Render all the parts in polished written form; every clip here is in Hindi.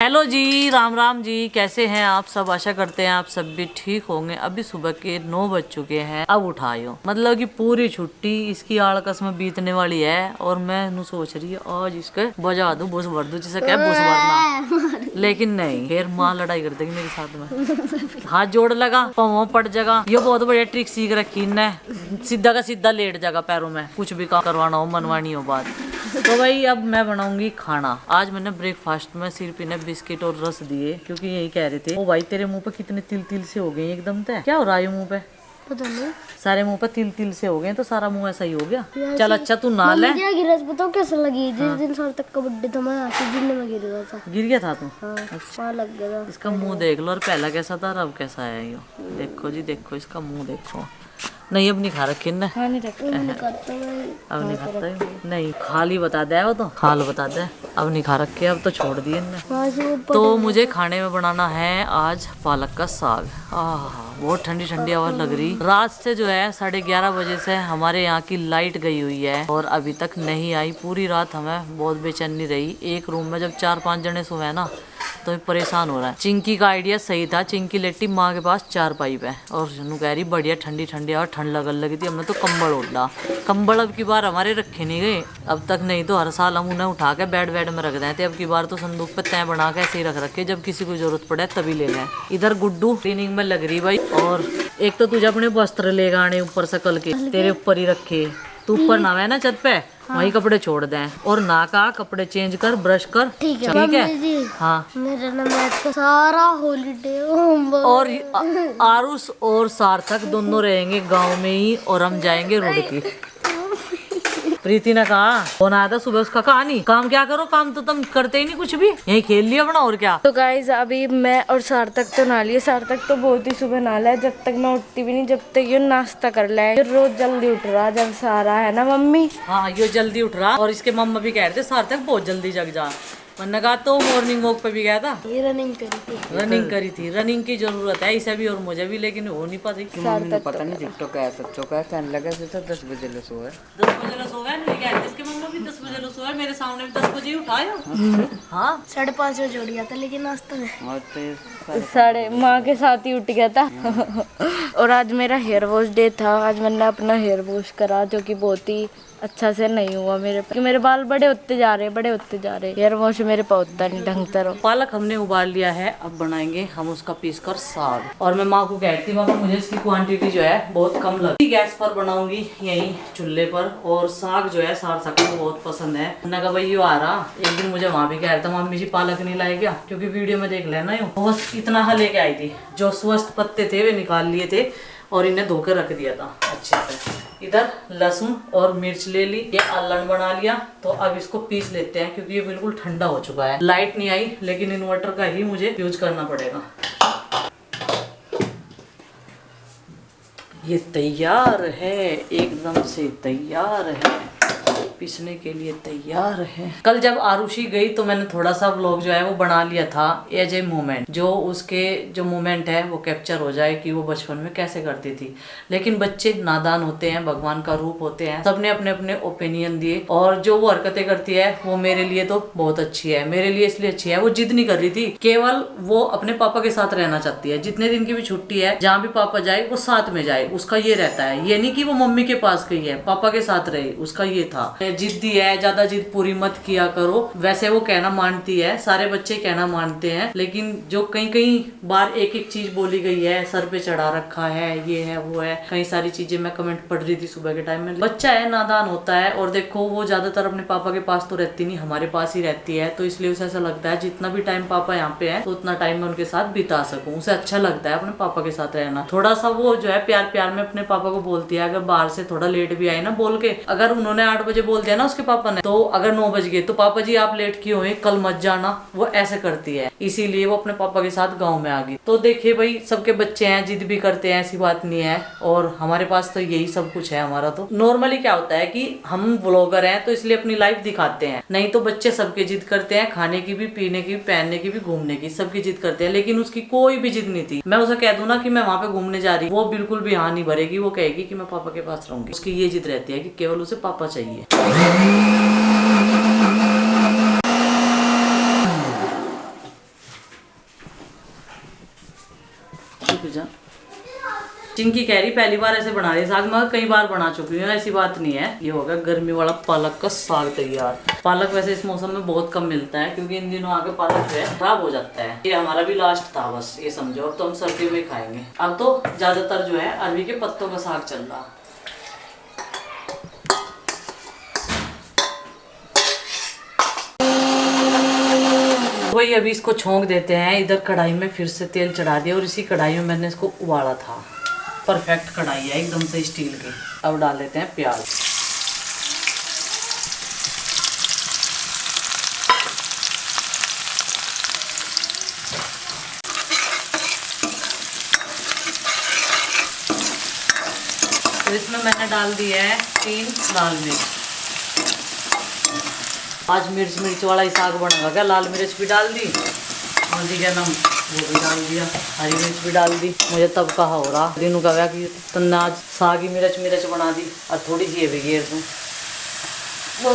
हेलो जी, राम राम जी, कैसे हैं आप सब। आशा करते हैं आप सब भी ठीक होंगे। अभी सुबह के 9 बज चुके हैं। अब उठायो मतलब कि पूरी छुट्टी इसकी आड़कस में बीतने वाली है और मैं नु सोच रही है आज इसके बजा दूं, बुस भर दूं, जिसे क्या बुस भरना। लेकिन नहीं, फिर माँ लड़ाई कर देगी मेरे साथ में। हाथ जोड़ लगा, पाँव पट जाएगा। ये बहुत बढ़िया ट्रिक सीख रखी इनने, सीधा का सीधा लेट जाएगा पैरों में, कुछ भी काम करवाना हो, मनवानी हो बात। तो भाई अब मैं बनाऊंगी खाना। आज मैंने ब्रेकफास्ट में सिर्फ इन्हें बिस्किट और रस दिए क्योंकि यही कह रहे थे ओ भाई तेरे मुंह पे कितने तिल तिल से हो गए एकदम। तय क्या हो रहा है मुंह पे? पता नहीं, सारे मुंह पे तिल तिल से हो गए तो सारा मुंह ऐसा ही हो गया। चल अच्छा तू नहा ले। गिरस बताओ कैसा लगी। जिस दिन साल तक का बर्थडे था मैं आके गिरने में गिर गया था। गिर गया था तू? हाँ, अच्छा लग गया था। इसका मुंह देख लो, और पहला कैसा था और अब कैसा है। यो देखो जी, देखो इसका मुंह देखो। नहीं अब नहीं खा रखी ने। हाँ, नहीं रखता मैं अब नहीं खाता नहीं, खाली बता दे वो तो खाल बता दे। अब नहीं खा रखे, अब तो छोड़ दिए इनने। तो मुझे खाने में बनाना है आज पालक का साग। बहुत ठंडी ठंडी हवा लग रही। रात से जो है 11:30 बजे से हमारे यहाँ की लाइट गई हुई है और अभी तक नहीं आई। पूरी रात हमें बहुत बेचैनी रही। एक रूम में जब 4-5 जने सोए ना तो परेशान हो रहा है। चिंकी का आइडिया सही था। चिंकी लेटी माँ के पास 4 पाइप है और नु कह रही बढ़िया ठंडी ठंडी और ठंड लगने लगी थी। हमने तो कंबल ओढ़ा। कंबल अब की बार हमारे रखे नहीं गए अब तक, नहीं तो हर साल हम उन्हें उठा के बेड में रख देते। अब की बार तो संदूक पे तय बना के ऐसे ही रख रखे, जब किसी को जरूरत पड़े तभी ले लें। इधर गुड्डू क्लीनिंग में लग रही भाई। और एक तो तुझे अपने वस्त्र ले आने ऊपर से कल के तेरे ऊपर ही रखे। तू ऊपर नहावे ना छत पे, वही कपड़े छोड़ दें और नहा का कपड़े चेंज कर, ब्रश कर। ठीक है हाँ। मेरा ना मैथ का सारा हॉलीडे होमवर्क और आरुष और सार्थक दोनों रहेंगे गांव में ही और हम जाएंगे रोड की। प्रीति ने कहा फोन आया था सुबह, उसका कहा नहीं काम क्या करो, काम तो तुम करते ही नहीं कुछ भी, यही खेल लिया अपना और क्या। तो गाइज अभी मैं और सार्थक तो नहा लिए। सार्थक तो बहुत ही सुबह नहा है, जब तक मैं उठती भी नहीं जब तक ये नाश्ता कर ले। ये रोज जल्दी उठ रहा जब सारा है ना मम्मी। हाँ ये जल्दी उठ रहा और इसके मम्मा भी कह रहे थे सार्थक बहुत जल्दी जग जा। मैंने कहा तो मॉर्निंग वॉक पे भी गया था, ये रनिंग करी थी। रनिंग की जरूरत है इसे भी और मुझे भी, लेकिन हो नहीं पाती। पता नहीं झुट्टो क्या सच्चो क्या कहने लगा तो 10 बजे ले सोए। 10 बजे सो गए नहीं क्या? इसके मम्मा भी 10 बजे सो गए, मेरे सामने भी 10 बजे ही उठाया। हाँ 5:30 बजे उठ गया था लेकिन नाश्ता में और साढ़े माँ के साथ ही उठ गया था। और आज मेरा हेयर वॉश डे था। आज मैंने अपना हेयर वॉश करा जो कि बहुत ही अच्छा से नहीं हुआ मेरे, क्योंकि मेरे बाल बड़े होते जा रहे। हेयर वॉश मेरे पे होता नहीं ढंग से। पालक हमने उबाल लिया है, अब बनाएंगे हम उसका पीस कर साग। और मैं माँ को कहती हूँ मुझे इसकी क्वांटिटी जो है बहुत कम लगती। गैस पर बनाऊंगी यही चूल्हे पर। और साग जो है सार्थक को बहुत पसंद है। मैंने कहा भाई ये आ रहा। एक दिन मुझे वहाँ भी कह रहा था मम्मी जी पालक नहीं लाए क्या, क्योंकि वीडियो में देख लेना यूँ बस इतना लेके आई थी। जो स्वस्थ पत्ते थे वे निकाल लिए थे और इन्हें धोकर रख दिया था अच्छे से। इधर लहसुन और मिर्च ले ली, ये अल्लन बना लिया। तो अब इसको पीस लेते हैं क्योंकि ये बिल्कुल ठंडा हो चुका है। लाइट नहीं आई लेकिन इन्वर्टर का ही मुझे यूज करना पड़ेगा। ये तैयार है, एकदम से तैयार है, पीसने के लिए तैयार है। कल जब आरुषि गई तो मैंने थोड़ा सा व्लॉग जो है वो बना लिया था एज ए मोमेंट, जो उसके जो मोमेंट है वो कैप्चर हो जाए कि वो बचपन में कैसे करती थी। लेकिन बच्चे नादान होते हैं, भगवान का रूप होते हैं। सबने अपने अपने ओपिनियन दिए और जो वो हरकतें करती है वो मेरे लिए तो बहुत अच्छी है। मेरे लिए इसलिए अच्छी है वो जिद नहीं कर रही थी, केवल वो अपने पापा के साथ रहना चाहती है। जितने दिन की भी छुट्टी है जहाँ भी पापा जाए वो साथ में जाए, उसका ये रहता है। ये नहीं कि वो मम्मी के पास गई है, पापा के साथ रहे, उसका ये था। जिद्दी है, ज्यादा जिद पूरी मत किया करो। वैसे वो कहना मानती है, सारे बच्चे कहना मानते हैं, लेकिन जो कई बार एक एक चीज बोली गई है, सर पे चढ़ा रखा है, ये है वो है, कई सारी चीजें मैं कमेंट पढ़ रही थी सुबह के टाइम में। बच्चा है, नादान होता है। और देखो वो ज्यादातर अपने पापा के पास तो रहती नहीं, हमारे पास ही रहती है। तो इसलिए उसे ऐसा लगता है जितना भी टाइम पापा यहाँ पे है तो उतना टाइम मैं उनके साथ बिता सकूं। उसे अच्छा लगता है अपने पापा के साथ रहना। थोड़ा सा वो जो है प्यार प्यार में अपने पापा को बोलती है। अगर बाहर से थोड़ा लेट भी आई ना बोल के, अगर उन्होंने 8 बजे बोल दिया ना उसके पापा ने, तो अगर 9 बज गए तो पापा जी आप लेट क्यों हुए, कल मत जाना, वो ऐसे करती है। इसीलिए वो अपने पापा के साथ गांव में आ गई। तो देखिए भाई सबके बच्चे हैं, जिद भी करते हैं, ऐसी बात नहीं है। और हमारे पास तो यही सब कुछ है। हमारा तो नॉर्मली क्या होता है कि हम व्लॉगर हैं तो इसलिए अपनी लाइफ दिखाते हैं, नहीं तो बच्चे सबके जिद करते हैं, खाने की भी, पीने की भी, पहनने की भी, घूमने की, सबकी जिद करते हैं। लेकिन उसकी कोई भी जिद नहीं थी। मैं उसे कह दूं ना कि मैं वहां पे घूमने जा रही, वो बिल्कुल भी हाँ नहीं भरेगी। वो कहेगी कि मैं पापा के पास रहूंगी। उसकी ये जिद रहती है कि केवल उसे पापा चाहिए। पिज्जा। चिंकी कह रही पहली बार ऐसे बना रही साग, मैं कई बार बना चुकी हूँ, ऐसी बात नहीं है। ये होगा गर्मी वाला पालक का साग तैयार। पालक वैसे इस मौसम में बहुत कम मिलता है क्योंकि इन दिनों आगे पालक जो है खराब हो जाता है। ये हमारा भी लास्ट था बस, ये समझो। अब तो हम सर्दियों में खाएंगे। अब तो ज्यादातर जो है अरबी के पत्तों का साग चल रहा। वही अभी इसको छोंक देते हैं। इधर कढ़ाई में फिर से तेल चढ़ा दिया और इसी कढ़ाई में मैंने इसको उबाला था। परफेक्ट कढ़ाई है एकदम से स्टील की। अब डाल लेते हैं प्याज। तो इसमें मैंने डाल दिया है 3 लाल मिर्च। आज मिर्च वाला ही साग बनेगा क्या? लाल मिर्च भी डाल दी और जी क्या नाम वो भी डाल दिया, हरी मिर्च भी डाल दी। मुझे तब कहा हो रहा दिनों का कि तुमने आज साग ही मिर्च बना दी और थोड़ी सी भी घेर दूँ। वो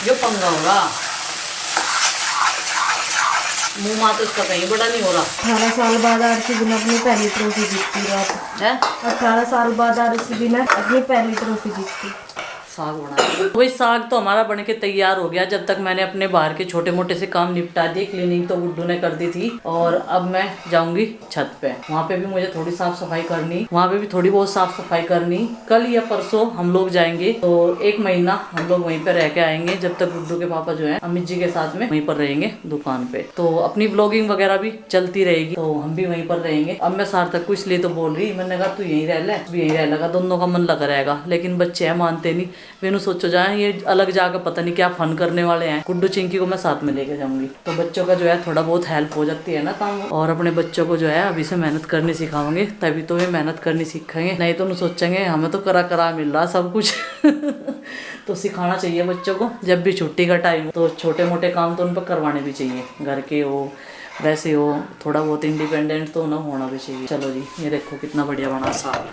जो पंगा हो रहा मुँह माँ तो इसका कहीं बड़ा नहीं हो रहा। 18 साल बाद आरसीबी ने अपनी पहली ट्रॉफी जीती रात है। 18 साल बाद आरसीबी ने अपनी पहली ट्रॉफी जीती। साग बना वही साग तो हमारा बन के तैयार हो गया। जब तक मैंने अपने बाहर के छोटे मोटे से काम निपटा दिए। क्लीनिंग तो गुड्डू ने कर दी थी और अब मैं जाऊंगी छत पे। वहाँ पे भी मुझे थोड़ी साफ सफाई करनी, वहाँ पे भी थोड़ी बहुत साफ सफाई करनी। कल या परसों हम लोग जाएंगे तो 1 महीना हम लोग वहीं पे रह के आएंगे जब तक गुड्डू के पापा जो है अमित जी के साथ में वहीं पर रहेंगे दुकान पे। तो अपनी ब्लॉगिंग वगैरह भी चलती रहेगी तो हम भी वहीं पर रहेंगे। अब मैं सार्थक को इसलिए तो बोल रही, मैंने कहा तू यहीं रह ले, भी यहीं रह लगा, दोनों का मन लगा रहेगा। लेकिन बच्चे हैं मानते नहीं। मैंने सोचो जाए ये अलग जाकर पता नहीं क्या फन करने वाले हैं। गुड्डू चिंकी को मैं साथ में लेके जाऊंगी तो बच्चों का जो है थोड़ा बहुत हेल्प हो जाती है ना काम। और अपने बच्चों को जो है अभी से मेहनत करनी सिखाओगे तभी तो वे मेहनत करनी सीखेंगे, नहीं तो सोचेंगे हमें तो करा मिल रहा सब कुछ। तो सिखाना चाहिए बच्चों को। जब भी छुट्टी का टाइम तो छोटे मोटे काम तो उन पर करवाने भी चाहिए, घर के हो वैसे हो, थोड़ा बहुत इंडिपेंडेंट तो ना होना भी चाहिए। चलो जी ये देखो कितना बढ़िया बना साग।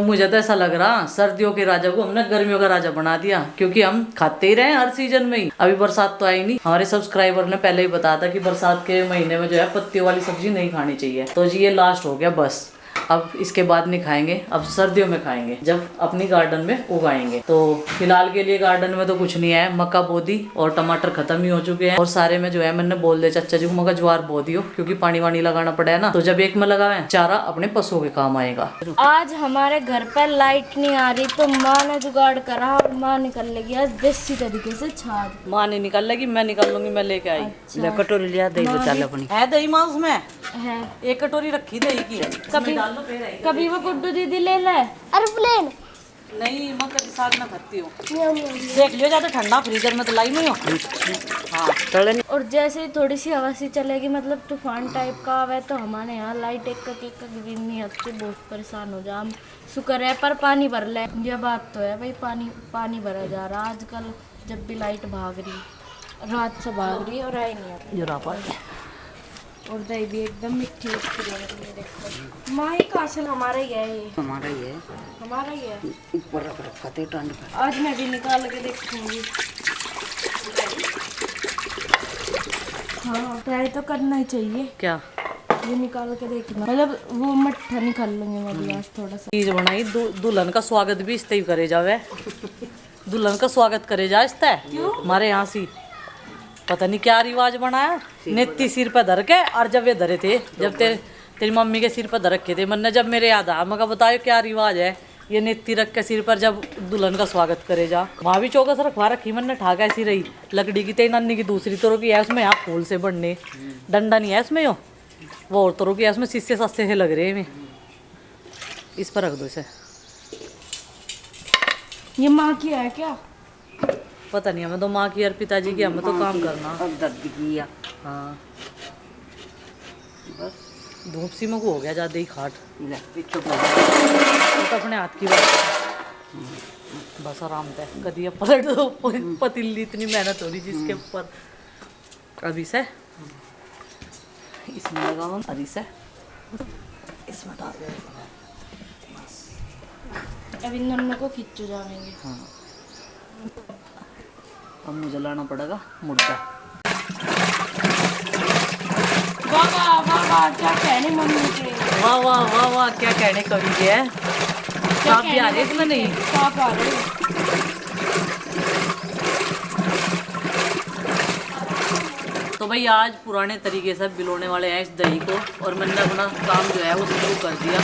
मुझे तो ऐसा लग रहा सर्दियों के राजा को हमने गर्मियों का राजा बना दिया क्योंकि हम खाते ही रहे हर सीजन में ही। अभी बरसात तो आई नहीं। हमारे सब्सक्राइबर ने पहले ही बताया था कि बरसात के महीने में जो है पत्तियों वाली सब्जी नहीं खानी चाहिए। तो जी ये लास्ट हो गया बस। अब इसके बाद नहीं खाएंगे, अब सर्दियों में खाएंगे जब अपनी गार्डन में उगाएंगे। तो फिलहाल के लिए गार्डन में तो कुछ नहीं है। मक्का बो दी और टमाटर खत्म ही हो चुके हैं और सारे में जो है मैंने बोल दिया चाचा जी को मक्का ज्वार बो दियो क्योंकि पानी वानी लगाना पड़ा है ना। तो जब एक में लगाए चारा अपने पशुओं के काम आएगा। आज हमारे घर पर लाइट नहीं आ रही तो माँ ने जुगाड़ करा और माँ निकल लेगी आज देसी तरीके से छाछ। माँ नहीं निकाल लेगी, मैं निकाल लूंगी, मैं लेके आई। ले कटोरी लिया दही बचा ले अपनी। है दही माँ उसमें है। 1 कटोरी रखी दही की। कभी वो गुड्डू दीदी ले ले। अरे प्लेन नहीं मैं कभी साग ना खाती हूँ। देख लियो ज्यादा ठंडा फ्रीजर में तो लाई नहीं हो। हाँ तले और जैसे ही थोड़ी सी हवा सी चलेगी मतलब तूफान टाइप का आवे तो हमारे यहाँ लाइट एक भी नहीं आती। बहुत परेशान हो जा हम। शुक्र है पर पानी भर ले। ये बात तो है भाई, पानी भरा जा रहा आजकल। जब भी लाइट भाग रही रात से भाग रही और आई नहीं आती। जरा पर और दही भी एकदम मिठी देखो। माँ ये कहाँ से? हमारा ही है ये। हमारा ही है, हमारा ही है। ऊपर रख रखा थे टंड पर। आज मैं भी निकाल के देखूंगी। हाँ ट्राई तो करना ही चाहिए। क्या ये निकाल के देखना, मतलब वो मट्ठा निकाल लूंगी मैं भी आज थोड़ा सा। चीज बनाई दुल्हन का स्वागत भी इसते ही करे जावे। दुल्हन का स्वागत करे जा इसते हमारे यहाँ सी पता नहीं क्या रिवाज बनाया। नेत्ती सिर पे धर के और जब ये धरे थे जब तेरी मम्मी के सिर पर धर रखे थे मैंने, जब मेरे याद आया मैं कहा बताओ क्या रिवाज है। ये नेत्ती रख के सिर पर जब दुल्हन का स्वागत करे जा। वहाँ भी चौकस रखवा रखी मैंने, ठाक ऐसी रही लकड़ी की। तेरी नन्नी की दूसरी तोरों की है उसमें, यहाँ फूल से बढ़ने डंडा नहीं है उसमें। वो और तोरों की है उसमें शीशे सस्ते से लग रहे हैं। इस पर रख दो इसे। ये माँ की है क्या? पता नहीं, हमें तो माँ की और पिताजी की, हमें तो काम करना। अब दर्द किया। हाँ बस धूप सी में को हो गया ज़्यादा ही खाट। ले पिछो वो तो अपने हाथ की बात है। बस आराम से कभी अब पलट दो, पतीली इतनी मेहनत हो रही जिसके ऊपर। अभी से इसमें लगाओ, अभी से इसमें डाल दो। अब इन दोनों को खिंचो जाएंगे। हाँ, अब मुझे लाना पड़ेगा मुर्गा। वाह वाह वाह वाह, क्या कहने मम्मी के। वाह वाह वाह वाह, क्या कहने कवि के है। आप भी आ रहे इसमें नहीं? आप आ रहे हो। तो भाई आज पुराने तरीके से बिलोने वाले हैं इस दही को, और मैंने अपना काम जो है वो शुरू कर दिया।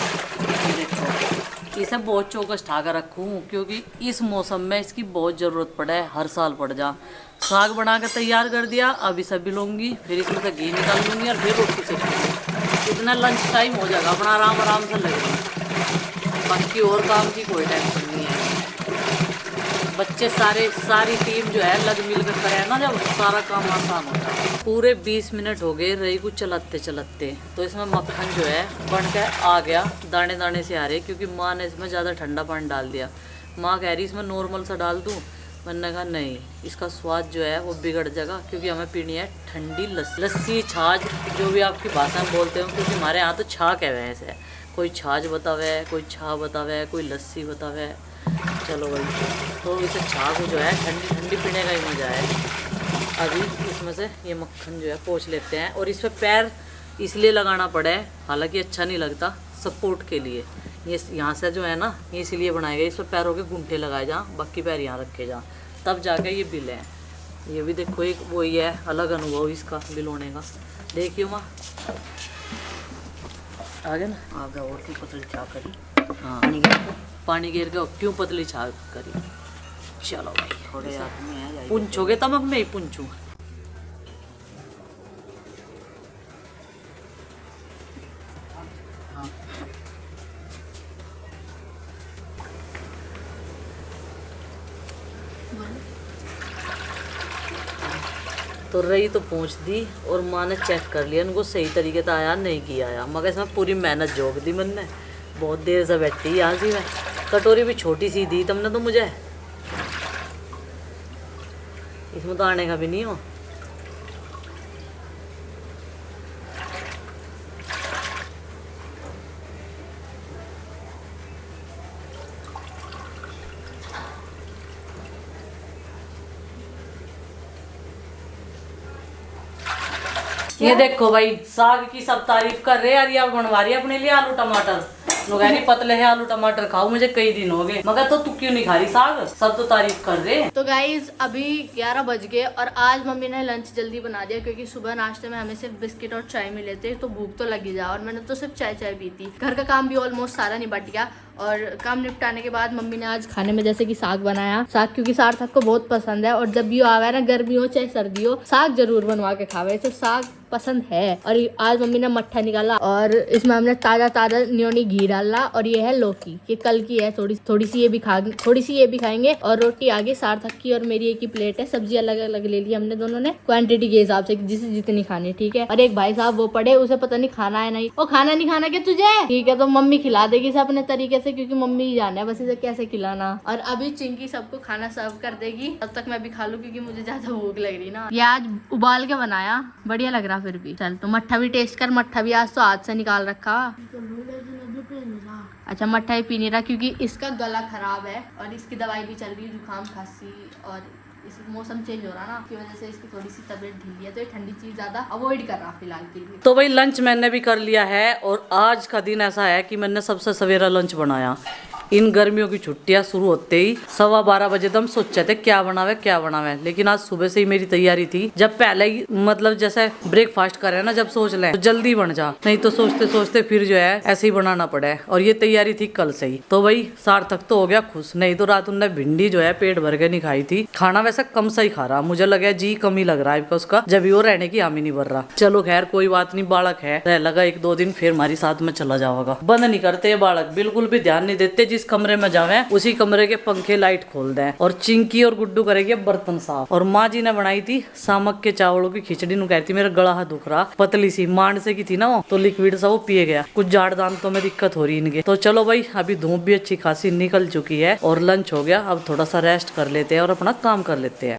ये देखो, इसे बहुत चौकस ढा कर रखूँ क्योंकि इस मौसम में इसकी बहुत ज़रूरत पड़े, हर साल पड़ जा। साग बना कर तैयार कर दिया, अब इसे बिलोंगी, फिर इसमें से घी निकाल लूँगी और फिर रोटी सेकूँगी। इतना लंच टाइम हो जाएगा, अपना आराम आराम से लगेगा। बाकी और काम की कोई टेंशन नहीं है। बच्चे सारी टीम जो है लग मिल कर करे ना, जब सारा काम आसान होता है। पूरे 20 मिनट हो गए रही को चलाते चलाते, तो इसमें मक्खन जो है बन के आ गया, दाने दाने से आ रहे, क्योंकि माँ ने इसमें ज़्यादा ठंडा पानी डाल दिया। माँ कह रही इसमें नॉर्मल सा डाल दूँ, मैंने कहा नहीं, इसका स्वाद जो है वो बिगड़ जाएगा, क्योंकि हमें पीनी है ठंडी लस्सी, छाछ, जो भी आपकी भाषा में बोलते हो, क्योंकि हमारे यहाँ तो छा कह वैसे है। कोई छाछ बतावे, कोई छा बतावे, कोई लस्सी बतावे। चलो भाई, तो इसे छा को जो है ठंडी ठंडी पीने का ही मज़ा है। अभी इसमें से ये मक्खन जो है पोंछ लेते हैं, और इस पर पैर इसलिए लगाना पड़े, हालांकि अच्छा नहीं लगता, सपोर्ट के लिए। ये यहाँ से जो है ना, ये इसलिए बनाए गए, इस पर पैरों के गुंठे लगाए जाएँ, बाकी पैर यहाँ रखे जाएँ, तब जाके ये बिले हैं। ये भी देखो एक वही है, अलग अनुभव इसका बिलोने का। देखियो माँ, आ गया ना, आगे और की पतली चा करी। हाँ, पानी गिर के क्यों पतली छाग करी। चलो भाई, थोड़े आदमी आ जाए। पूछोगे तब अब मैं ही पूछूँ। तो रही तो पहुँच दी, और माँ ने चेक कर लिया, उनको सही तरीके से आया नहीं किया आया, मगर इसमें पूरी मेहनत जोक दी मैंने। बहुत देर से बैठी यहाँ सी मैं, कटोरी भी छोटी सी दी तुमने तो मुझे, इसमें तो आने का भी नहीं हो। ये देखो भाई, साग की सब तारीफ कर रहे यार, ये आप बनवा रही है अपने लिए आलू टमाटर। लोग कह रही पतले है आलू टमाटर खाओ, मुझे कई दिन हो गए, मगर तो तू क्यों नहीं खा रही साग? सब तो तारीफ कर रहे। तो गाइज अभी 11 बज गए, और आज मम्मी ने लंच जल्दी बना दिया, क्योंकि सुबह नाश्ते में हमें सिर्फ बिस्किट और चाय मिले थे, तो भूख तो लगी जा, और मैंने तो सिर्फ चाय पी थी। घर का काम भी ऑलमोस्ट सारा निपट गया, और काम निपटाने के बाद मम्मी ने आज खाने में जैसे कि साग बनाया। साग क्योंकि सार्थक को बहुत पसंद है, और जब भी आवे ना, गर्मी हो चाहे सर्दी हो, साग जरूर बनवा के खावे, इसे साग पसंद है। और आज मम्मी ने मट्ठा निकाला, और इसमें हमने ताजा ताजा न्योनी घी डाला, और ये है लौकी, ये कल की है, थोड़ी सी ये भी खाएंगे, और रोटी आगे सार्थक की और मेरी एक ही प्लेट है। सब्जी अलग अलग ले ली हमने दोनों ने, क्वांटिटी के हिसाब से, जिसे जितनी खानी, ठीक है। और एक भाई साहब वो पड़े, उसे पता नहीं खाना है नहीं, वो खाना नहीं खाना क्या तुझे, ठीक है, तो मम्मी खिला देगी इसे अपने तरीके से, क्योंकि मम्मी ही जाने बस इसे कैसे खिलाना। और अभी चिंकी सबको खाना सर्व कर देगी, तब तक मैं भी खा लूं, क्योंकि मुझे ज्यादा भूख लग रही ना। ये आज उबाल के बनाया, बढ़िया लग रहा। फिर भी चल, तो मट्ठा भी टेस्ट कर, मट्ठा भी आज तो हाथ से निकाल रखा। अच्छा, मट्ठा ही पी नहीं रहा, क्योंकि इसका गला खराब है, और इसकी दवाई भी चल रही है, जुकाम खांसी, और इस मौसम चेंज हो रहा ना, की वजह से इसकी थोड़ी सी तबीयत ढीली है, तो ये ठंडी चीज ज्यादा अवॉइड कर रहा फिलहाल के लिए। तो भाई लंच मैंने भी कर लिया है, और आज का दिन ऐसा है कि मैंने सबसे सवेरा लंच बनाया। इन गर्मियों की छुट्टियां शुरू होते ही 12:15 बजे तो हम सोचे थे क्या बनावे, लेकिन आज सुबह से ही मेरी तैयारी थी। जब पहले ही मतलब जैसे ब्रेकफास्ट करे ना, जब सोच लें तो जल्दी बन जा, नहीं तो सोचते सोचते फिर जो है ऐसे ही बनाना पड़े। और ये तैयारी थी कल से ही, तो भाई सार्थक तो हो गया खुश, नहीं तो रात उनने भिंडी जो है पेट भर के नहीं खाई थी। खाना वैसे कम सा ही खा रहा, मुझे लगा जी कम ही लग रहा है उसका, जब भी वो रहने की हामी नहीं भर रहा। चलो खैर कोई बात नहीं, बालक है, रह लगा 1-2 दिन, फिर हमारी साथ में चला जाओगा। बंद नहीं करते बालक, बिल्कुल भी ध्यान नहीं देते, जिस कमरे में जावे उसी कमरे के पंखे लाइट खोल दें। और चिंकी और गुड्डू करेगी अब बर्तन साफ। और माँ जी ने बनाई थी सामक के चावलों की खिचड़ी। नु कहती मेरा गला हाथ दुख रहा, पतली सी मांड से की थी ना वो, तो लिक्विड सा वो पिए गया। कुछ जाड़ दांतों में दिक्कत हो रही इनके। तो चलो भाई अभी धूप भी अच्छी खासी निकल चुकी है और लंच हो गया। अब थोड़ा सा रेस्ट कर लेते हैं और अपना काम कर लेते हैं।